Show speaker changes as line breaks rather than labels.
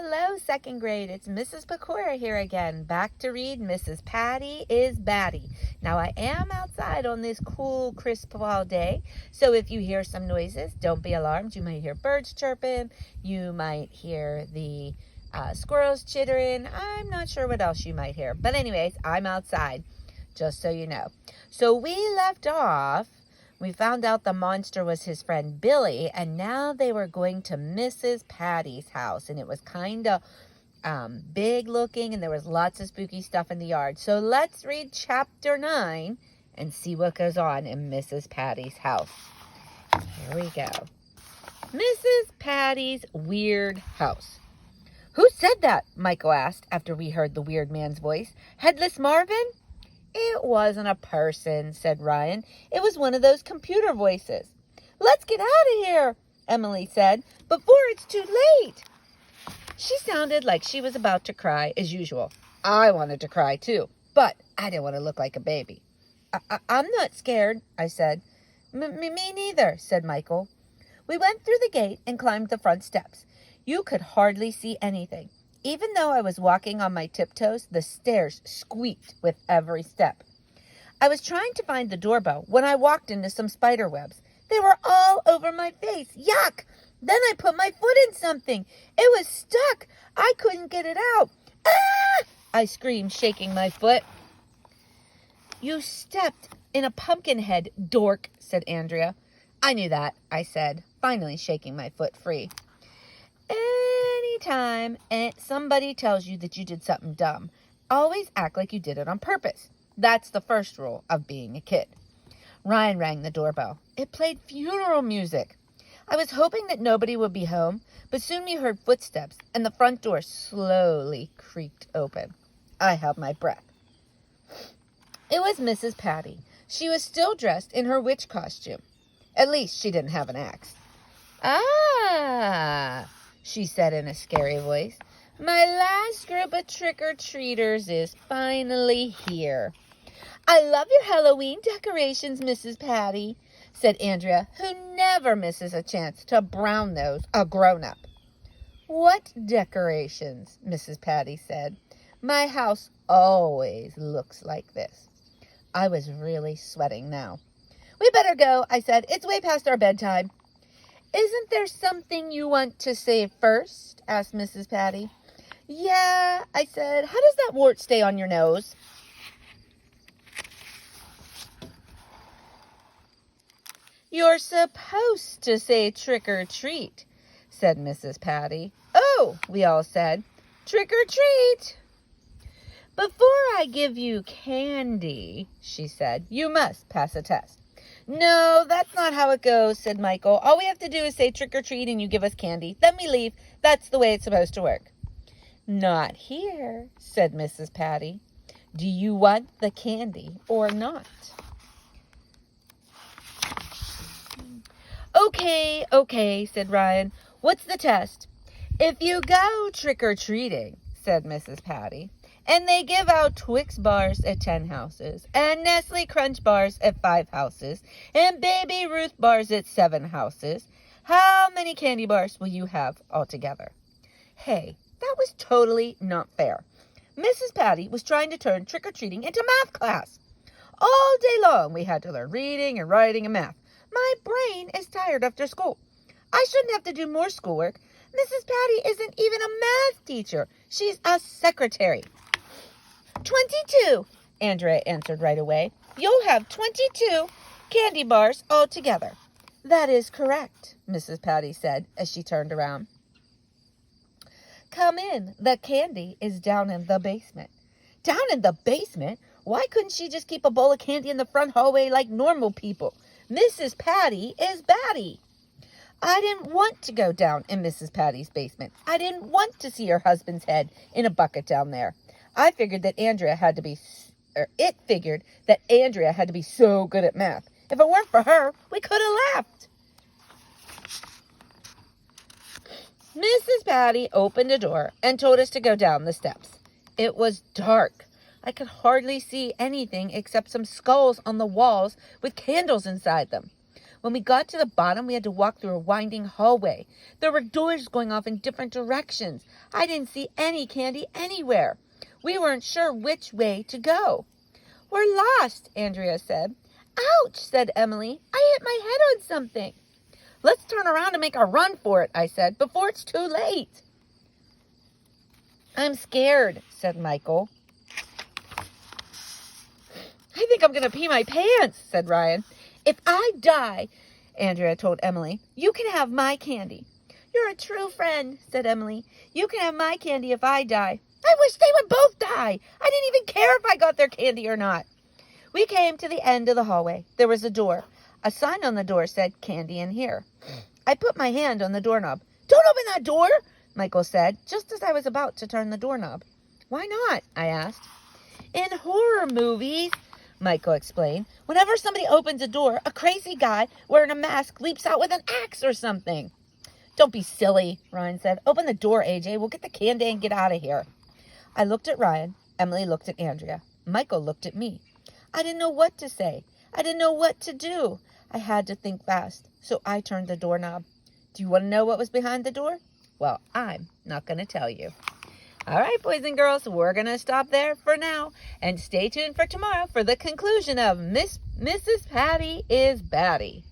Hello, second grade. It's Mrs. Pecora here again, back to read Mrs. Patty is Batty. Now, I am outside on this cool, crisp fall day, so if you hear some noises, don't be alarmed. You might hear birds chirping. You might hear the squirrels chittering. I'm not sure what else you might hear. But anyways, I'm outside, just so you know. So we left off. We found out the monster was his friend Billy, and now they were going to Mrs. Patty's house, and it was kind of big looking, and there was lots of spooky stuff in the yard. So let's read chapter 9 and see what goes on in Mrs. Patty's house. Here we go. Mrs. Patty's weird house. "Who said that?" Michael asked after we heard the weird man's voice. "Headless Marvin?" "It wasn't a person," said Ryan. "It was one of those computer voices." "Let's get out of here," Emily said, "before it's too late." She sounded like she was about to cry as usual. I wanted to cry too, but I didn't want to look like a baby. I'm not scared," I said. Me neither," said Michael. We went through the gate and climbed the front steps. You could hardly see anything. Even though I was walking on my tiptoes, the stairs squeaked with every step. I was trying to find the doorbell when I walked into some spider webs. They were all over my face. Yuck! Then I put my foot in something. It was stuck. I couldn't get it out. Ah! I screamed, shaking my foot. "You stepped in a pumpkin head, dork," said Andrea. "I knew that," I said, finally shaking my foot free. Anytime somebody tells you that you did something dumb, always act like you did it on purpose. That's the first rule of being a kid. Ryan rang the doorbell. It played funeral music. I was hoping that nobody would be home, but soon we heard footsteps, and the front door slowly creaked open. I held my breath. It was Mrs. Patty. She was still dressed in her witch costume. At least she didn't have an axe. "Ah," she said in a scary voice. "My last group of trick-or-treaters is finally here." "I love your Halloween decorations, Mrs. Patty," said Andrea, who never misses a chance to brown-nose a grown-up. "What decorations?" Mrs. Patty said. "My house always looks like this." I was really sweating now. "We better go," I said. "It's way past our bedtime." "Isn't there something you want to say first?" asked Mrs. Patty. "Yeah," I said. "How does that wart stay on your nose?" "You're supposed to say trick or treat," said Mrs. Patty. "Oh," we all said. "Trick or treat." "Before I give you candy," she said, "you must pass a test." "No, that's not how it goes," said Michael. "All we have to do is say trick or treat and you give us candy. Then we leave. That's the way it's supposed to work." "Not here," said Mrs. Patty. "Do you want the candy or not?" Okay, said Ryan. "What's the test?" "If you go trick-or-treating," said Mrs. Patty, "and they give out Twix bars at 10 houses, and Nestle Crunch bars at 5 houses, and Baby Ruth bars at 7 houses, how many candy bars will you have altogether?" Hey, that was totally not fair. Mrs. Patty was trying to turn trick-or-treating into math class. All day long we had to learn reading and writing and math. My brain is tired after school. I shouldn't have to do more schoolwork. Mrs. Patty isn't even a math teacher. She's a secretary. 22, Andrea answered right away. "You'll have 22 candy bars altogether." "That is correct," Mrs. Patty said as she turned around. "Come in. The candy is down in the basement." "Down in the basement? Why couldn't she just keep a bowl of candy in the front hallway like normal people? Mrs. Patty is Batty." I didn't want to go down in Mrs. Patty's basement. I didn't want to see her husband's head in a bucket down there. It figured that Andrea had to be so good at math. If it weren't for her, we could have left. Mrs. Patty opened a door and told us to go down the steps. It was dark. I could hardly see anything except some skulls on the walls with candles inside them. When we got to the bottom, we had to walk through a winding hallway. There were doors going off in different directions. I didn't see any candy anywhere. We weren't sure which way to go. We're lost, Andrea said. Ouch, said Emily. I hit my head on something. Let's turn around and make a run for it, I said, before it's too late. I'm scared, said Michael. I think I'm going to pee my pants, said Ryan. If I die, Andrea told Emily, you can have my candy. You're a true friend, said Emily. You can have my candy if I die. I wish they would both die. I didn't even care if I got their candy or not. We came to the end of the hallway. There was a door. A sign on the door said, candy in here. I put my hand on the doorknob. Don't open that door, Michael said, just as I was about to turn the doorknob. Why not? I asked. In horror movies, Michael explained, whenever somebody opens a door, a crazy guy wearing a mask leaps out with an axe or something. Don't be silly, Ryan said. Open the door, AJ. We'll get the candy and get out of here. I looked at Ryan. Emily looked at Andrea. Michael looked at me. I didn't know what to say. I didn't know what to do. I had to think fast, so I turned the doorknob. Do you want to know what was behind the door? Well, I'm not going to tell you. All right, boys and girls, we're going to stop there for now. And stay tuned for tomorrow for the conclusion of Mrs. Patty is Batty.